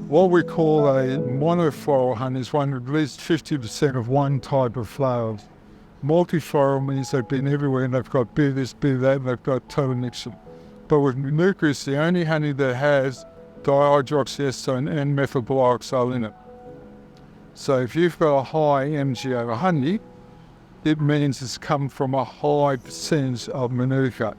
What we call a monofloral honey is one with at least 50% of one type of flowers. Multifloral means they've been everywhere and they've got bit of this, bit of that, and they've got total mixture. But with Manuka, it's the only honey that has dihydroxyacetone and methylglyoxal in it. So if you've got a high MgO honey, it means it's come from a high percentage of Manuka.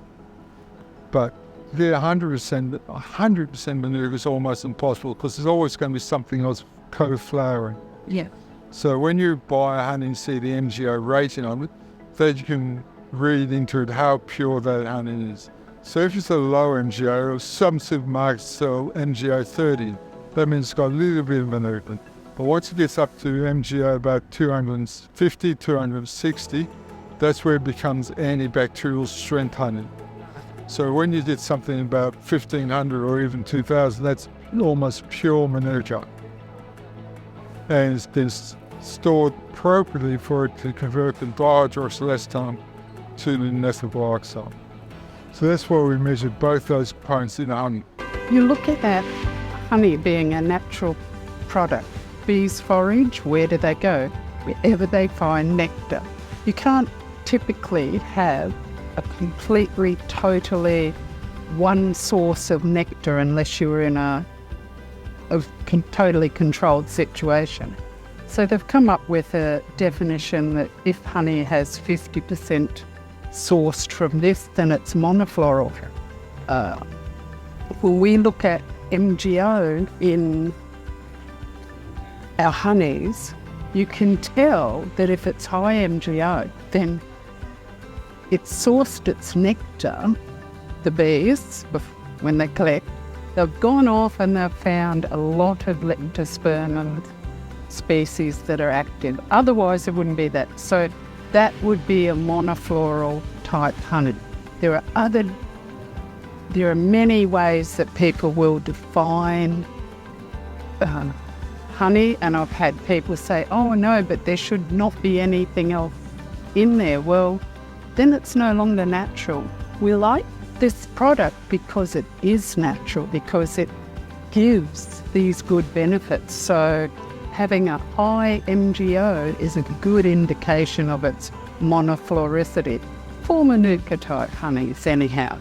But yeah, 100% Manuka is almost impossible because there's always going to be something else co-flowering. Yeah. So when you buy a honey and see the MgO rating on it, then you can read into it how pure that honey is. So if it's a low MgO, some supermarkets sell MgO 30. That means it's got a little bit of Manuka. But once it gets up to MgO about 250, 260, that's where it becomes antibacterial strength honey. So when you get something about 1,500 or even 2,000, that's almost pure Manuka. And it's been stored appropriately for it to convert the dihydroxyacetone to the methylglyoxal. So that's why we measured both those components in honey. You look at honey being a natural product. Bees forage, where do they go? Wherever they find nectar. You can't typically have a completely, totally one source of nectar unless you're in a totally controlled situation. So they've come up with a definition that if honey has 50% sourced from this, then it's monofloral. When we look at MgO in our honeys, you can tell that if it's high MgO, then it's sourced its nectar, the bees, when they collect, they've gone off and they've found a lot of leptospermum species that are active. Otherwise, it wouldn't be that. So that would be a monofloral type honey. There are many ways that people will define honey, and I've had people say, oh no, but there should not be anything else in there. Well, then it's no longer natural. We like this product because it is natural, because it gives these good benefits. So having a high MgO is a good indication of its monofloricity for Manuka type honeys anyhow.